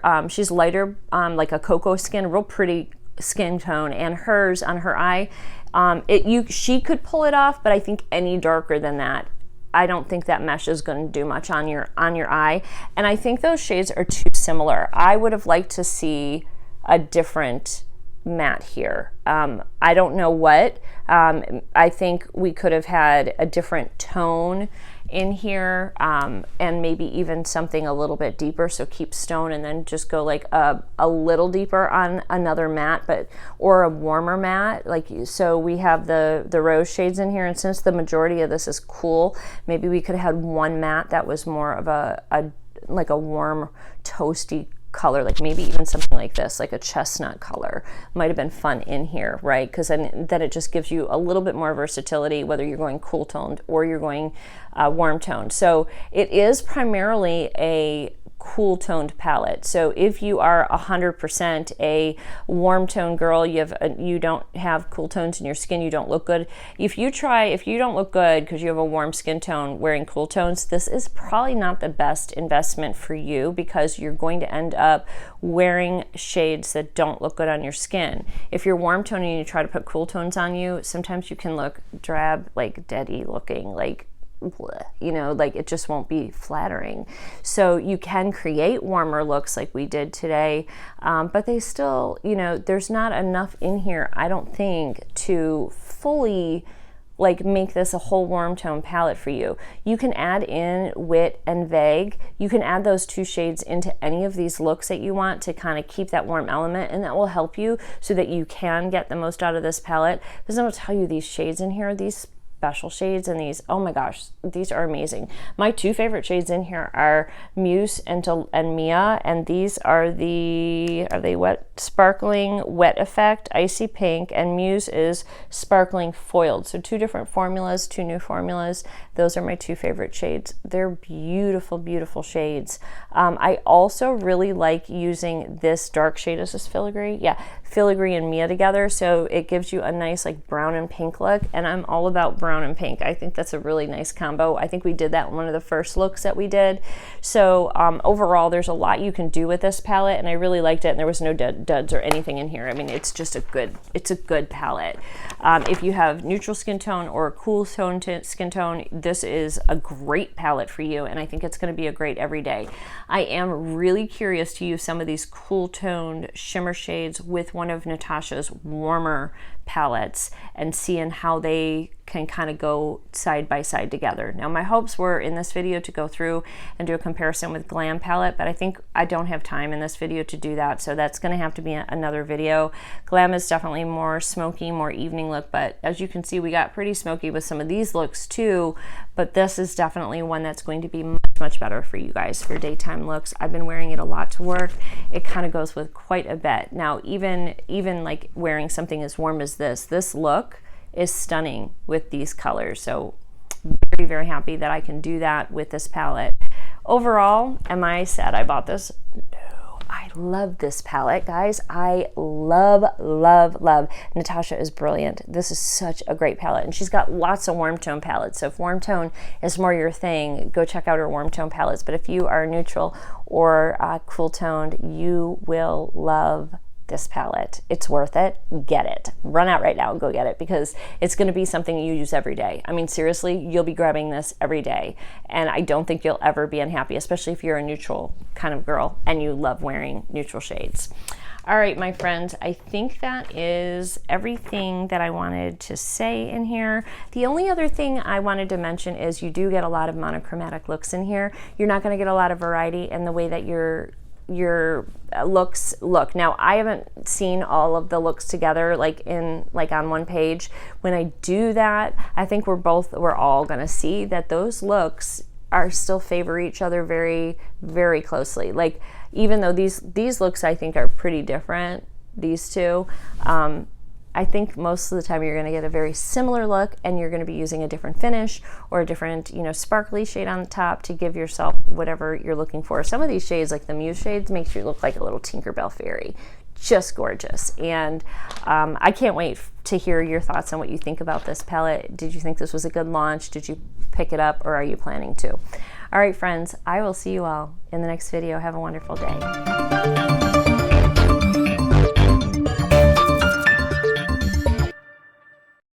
like a cocoa skin, real pretty skin tone, and hers on her eye, she could pull it off, but I think any darker than that, I don't think that mesh is going to do much on your eye. And I think those shades are too similar. I would have liked to see a different matte here. I don't know what. I think we could have had a different tone in here, and maybe even something a little bit deeper, so keep stone and then just go like a little deeper on another matte, or a warmer matte. So we have the rose shades in here, and since the majority of this is cool, maybe we could have had one matte that was more of a warm toasty color, like maybe even something like this, like a chestnut color might have been fun in here, right? Because then it just gives you a little bit more versatility, whether you're going cool toned or you're going warm toned. So it is primarily a cool toned palette. So if you are 100% a warm tone girl, you don't have cool tones in your skin, you don't look good. If you don't look good because you have a warm skin tone wearing cool tones, this is probably not the best investment for you, because you're going to end up wearing shades that don't look good on your skin. If you're warm tone and you try to put cool tones on you, sometimes you can look drab, like deady looking, like you know, like it just won't be flattering. So you can create warmer looks like we did today, but they still, you know, there's not enough in here, I don't think, to fully like make this a whole warm tone palette for you. You can add in Wit and Vague. You can add those two shades into any of these looks that you want to kind of keep that warm element, and that will help you so that you can get the most out of this palette. Because I'm gonna tell you, these shades in here, these special shades, and these, oh my gosh, these are amazing. My two favorite shades in here are Muse and Mia, and these are they wet, sparkling wet effect, icy pink, and Muse is sparkling foiled. So two different formulas, two new formulas. Those are my two favorite shades. They're beautiful, beautiful shades. I also really like using this dark shade. Is this Filigree? Yeah, Filigree and Mia together, so it gives you a nice like brown and pink look, and I'm all about brown and pink. I think that's a really nice combo. I think we did that in one of the first looks that we did. So overall, there's a lot you can do with this palette, and I really liked it, and there was no duds or anything in here. I mean, it's just a good palette. If you have neutral skin tone or a cool tone skin tone, this is a great palette for you, and I think it's going to be a great everyday. I am really curious to use some of these cool toned shimmer shades with one of Natasha's warmer palettes and seeing how they can kind of go side by side together. Now, my hopes were in this video to go through and do a comparison with Glam palette, but I think I don't have time in this video to do that, so that's going to have to be another video. Glam is definitely more smoky, more evening look, but as you can see, we got pretty smoky with some of these looks too, but this is definitely one that's going to be much better for you guys for daytime looks. I've been wearing it a lot to work. It kind of goes with quite a bit. Now, even like wearing something as warm as this look is stunning with these colors. So very, very happy that I can do that with this palette. Overall, am I sad I bought this? No, I love this palette, guys. I love, love, love. Natasha is brilliant. This is such a great palette, and she's got lots of warm tone palettes. So if warm tone is more your thing, go check out her warm tone palettes. But if you are neutral or cool toned, you will love this palette. It's worth it. Get it. Run out right now and go get it, because it's going to be something you use every day. I mean, seriously, you'll be grabbing this every day, and I don't think you'll ever be unhappy, especially if you're a neutral kind of girl and you love wearing neutral shades. All right, my friends, I think that is everything that I wanted to say in here. The only other thing I wanted to mention is you do get a lot of monochromatic looks in here. You're not going to get a lot of variety in the way that your looks look. Now, I haven't seen all of the looks together like on one page. When I do that, I think we're all gonna see that those looks are still favor each other very, very closely. Like, even though these looks I think are pretty different, these two, I think most of the time you're going to get a very similar look, and you're going to be using a different finish or a different, you know, sparkly shade on the top to give yourself whatever you're looking for. Some of these shades, like the Muse shades, makes you look like a little Tinkerbell fairy. Just gorgeous. And I can't wait to hear your thoughts on what you think about this palette. Did you think this was a good launch? Did you pick it up, or are you planning to? All right, friends, I will see you all in the next video. Have a wonderful day.